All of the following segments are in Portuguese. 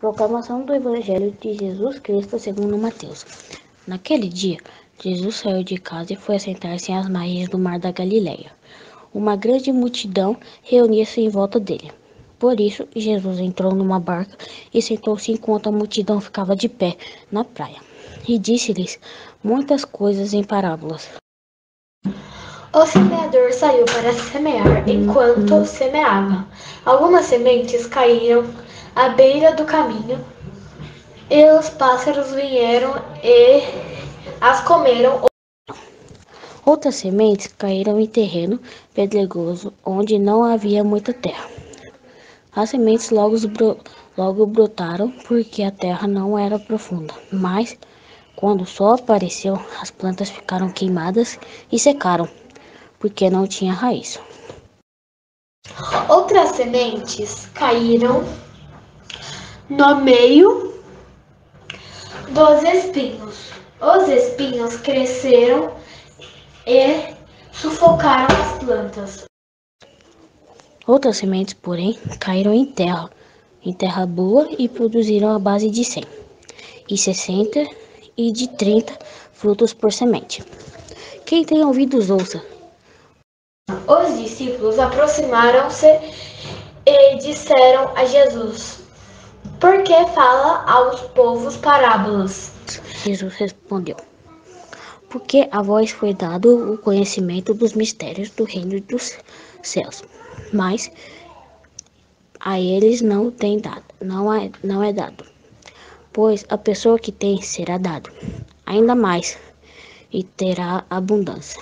Proclamação do Evangelho de Jesus Cristo segundo Mateus. Naquele dia, Jesus saiu de casa e foi assentar-se às margens do mar da Galileia. Uma grande multidão reunia-se em volta dele. Por isso, Jesus entrou numa barca e sentou-se enquanto a multidão ficava de pé na praia. E disse-lhes muitas coisas em parábolas. O semeador saiu para semear enquanto semeava. Algumas sementes caíram à beira do caminho e os pássaros vieram e as comeram. Outras sementes caíram em terreno pedregoso, onde não havia muita terra. As sementes logo brotaram, porque a terra não era profunda. Mas, quando o sol apareceu, as plantas ficaram queimadas e secaram, porque não tinha raiz. Outras sementes caíram no meio dos espinhos. Os espinhos cresceram e sufocaram as plantas. Outras sementes, porém, caíram em terra boa e produziram a base de 100, e 60 e de 30 frutos por semente. Quem tem ouvidos, ouça. Os discípulos aproximaram-se e disseram a Jesus: Por que fala aos povos parábolas? Jesus respondeu: porque a vós foi dado o conhecimento dos mistérios do reino dos céus, mas a eles não é dado. Pois a pessoa que tem será dado, ainda mais, e terá abundância.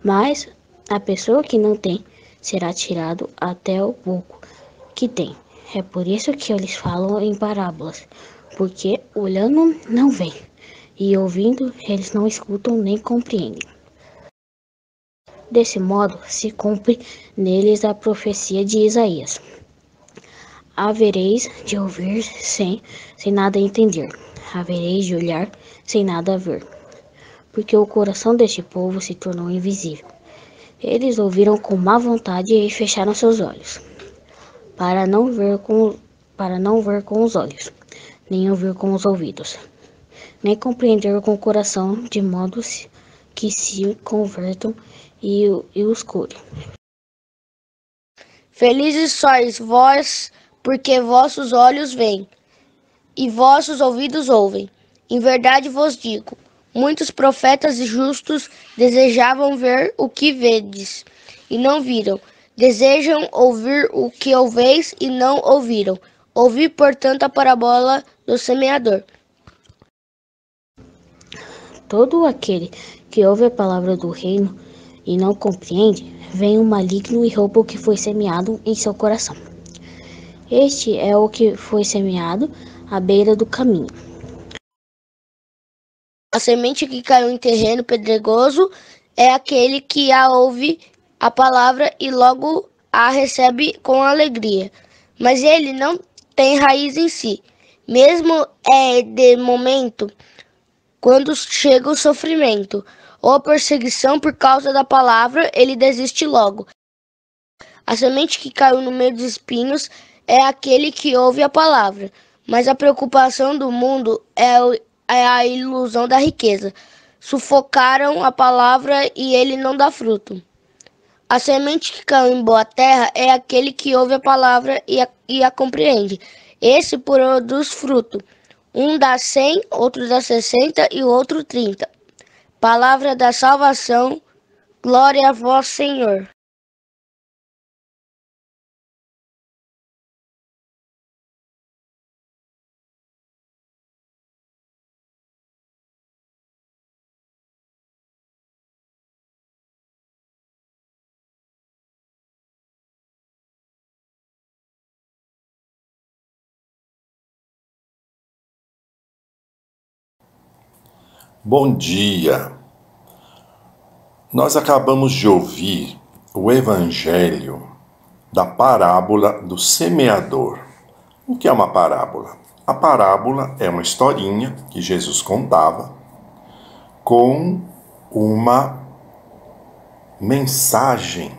Mas a pessoa que não tem será tirado até o pouco que tem. É por isso que eu lhes falo em parábolas, porque olhando não veem, e ouvindo eles não escutam nem compreendem. Desse modo se cumpre neles a profecia de Isaías. Havereis de ouvir sem nada entender, havereis de olhar sem nada ver, porque o coração deste povo se tornou invisível. Eles ouviram com má vontade e fecharam seus olhos, para não ver com os olhos, nem ouvir com os ouvidos, nem compreender com o coração, de modo que se convertam e os cure. Felizes sois vós, porque vossos olhos veem, e vossos ouvidos ouvem. Em verdade vos digo, muitos profetas e justos desejavam ver o que vedes, e não viram. Desejam ouvir o que ouveis, e não ouviram. Ouvi, portanto, a parábola do semeador. Todo aquele que ouve a palavra do reino e não compreende, vem o maligno e rouba o que foi semeado em seu coração. Este é o que foi semeado à beira do caminho. A semente que caiu em terreno pedregoso é aquele que ouve a palavra e logo a recebe com alegria. Mas ele não tem raiz em si. Mesmo de momento, quando chega o sofrimento ou a perseguição por causa da palavra, ele desiste logo. A semente que caiu no meio dos espinhos é aquele que ouve a palavra, mas a preocupação do mundo é a ilusão da riqueza. Sufocaram a palavra e ele não dá fruto. A semente que caiu em boa terra é aquele que ouve a palavra e a compreende. Esse produz fruto. Um dá 100, outro dá 60 e o outro 30. Palavra da salvação, glória a vós, Senhor. Bom dia! Nós acabamos de ouvir o Evangelho da parábola do semeador. O que é uma parábola? A parábola é uma historinha que Jesus contava com uma mensagem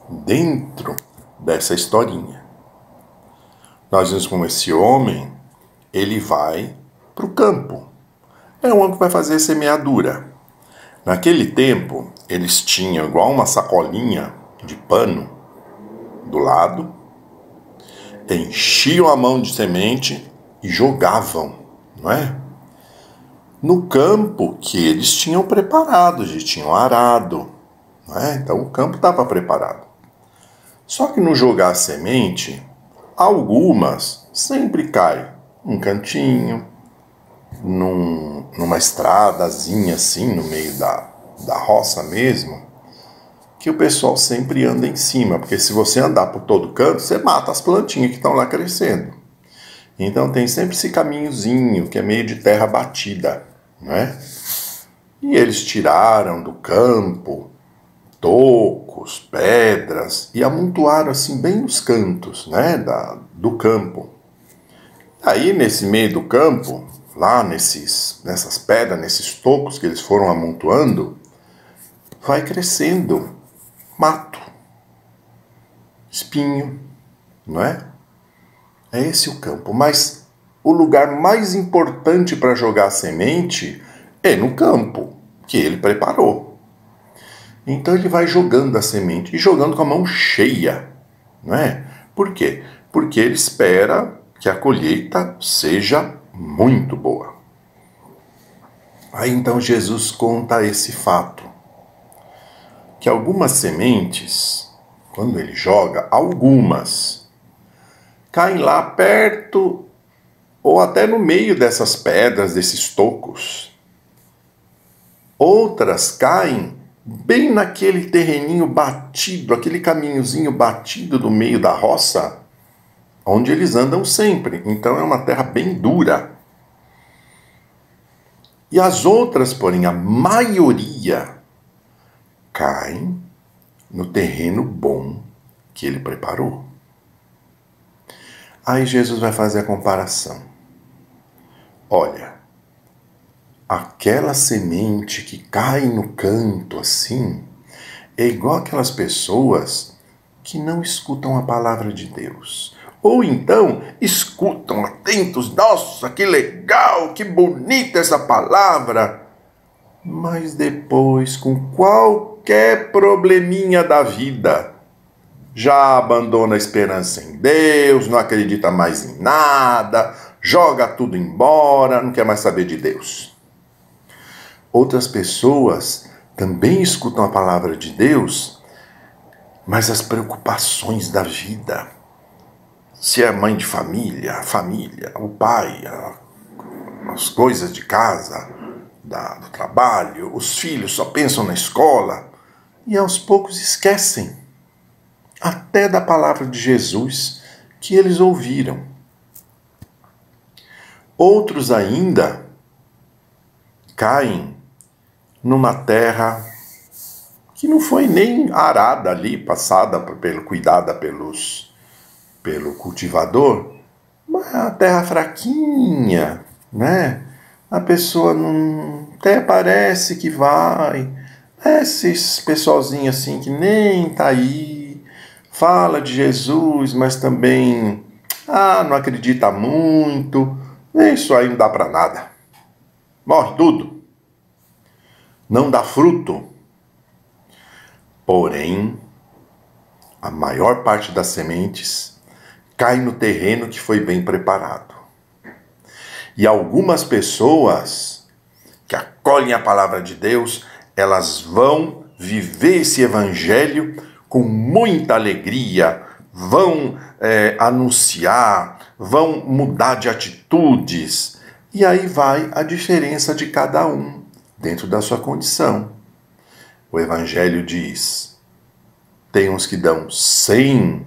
dentro dessa historinha. Nós vimos como esse homem ele vai para o campo. É um homem que vai fazer semeadura. Naquele tempo, eles tinham igual uma sacolinha de pano do lado, enchiam a mão de semente e jogavam, não é? No campo que eles tinham preparado, eles tinham arado, não é? Então o campo estava preparado. Só que no jogar a semente, algumas sempre caem num cantinho, numa estradazinha assim, no meio da roça mesmo, que o pessoal sempre anda em cima, porque se você andar por todo canto, você mata as plantinhas que estão lá crescendo. Então tem sempre esse caminhozinho, que é meio de terra batida, né? E eles tiraram do campo tocos, pedras, e amontoaram assim bem nos cantos, né, do campo. Aí nesse meio do campo, lá nessas pedras, nesses tocos que eles foram amontoando, vai crescendo mato, espinho, não é? É esse o campo. Mas o lugar mais importante para jogar a semente é no campo que ele preparou. Então ele vai jogando a semente e jogando com a mão cheia, não é? Por quê? Porque ele espera que a colheita seja muito boa. Aí então Jesus conta esse fato, que algumas sementes, quando ele joga, algumas caem lá perto ou até no meio dessas pedras, desses tocos. Outras caem bem naquele terreninho batido, aquele caminhozinho batido do meio da roça, onde eles andam sempre. Então é uma terra bem dura. E as outras, porém, a maioria, caem no terreno bom que ele preparou. Aí Jesus vai fazer a comparação. Olha, aquela semente que cai no canto assim, é igual aquelas pessoas que não escutam a palavra de Deus. Ou então escutam atentos, nossa, que legal, que bonita essa palavra. Mas depois, com qualquer probleminha da vida, já abandona a esperança em Deus, não acredita mais em nada, joga tudo embora, não quer mais saber de Deus. Outras pessoas também escutam a palavra de Deus, mas as preocupações da vida, se é mãe de família, a família, o pai, as coisas de casa, do trabalho, os filhos só pensam na escola e aos poucos esquecem até da palavra de Jesus que eles ouviram. Outros ainda caem numa terra que não foi nem arada ali, cuidada pelo cultivador, mas a terra fraquinha, né? A pessoa não até parece que vai, esses pessoalzinho assim que nem tá aí, fala de Jesus, mas também não acredita muito, isso aí não dá para nada, morre tudo, não dá fruto. Porém, a maior parte das sementes cai no terreno que foi bem preparado. E algumas pessoas que acolhem a palavra de Deus, elas vão viver esse evangelho com muita alegria, vão anunciar, vão mudar de atitudes. E aí vai a diferença de cada um dentro da sua condição. O evangelho diz, tem uns que dão 100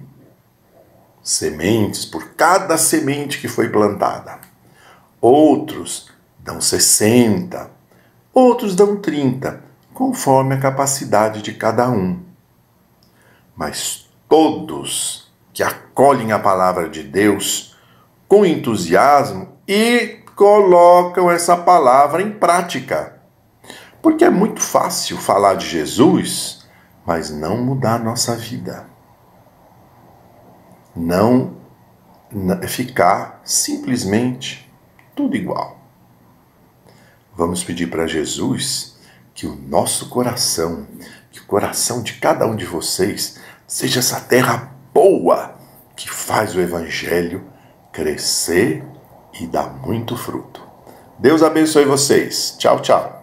sementes por cada semente que foi plantada. Outros dão 60, outros dão 30, conforme a capacidade de cada um. Mas todos que acolhem a palavra de Deus com entusiasmo e colocam essa palavra em prática. Porque é muito fácil falar de Jesus, mas não mudar a nossa vida. Não ficar simplesmente tudo igual. Vamos pedir para Jesus que o nosso coração, que o coração de cada um de vocês, seja essa terra boa que faz o Evangelho crescer e dar muito fruto. Deus abençoe vocês. Tchau, tchau.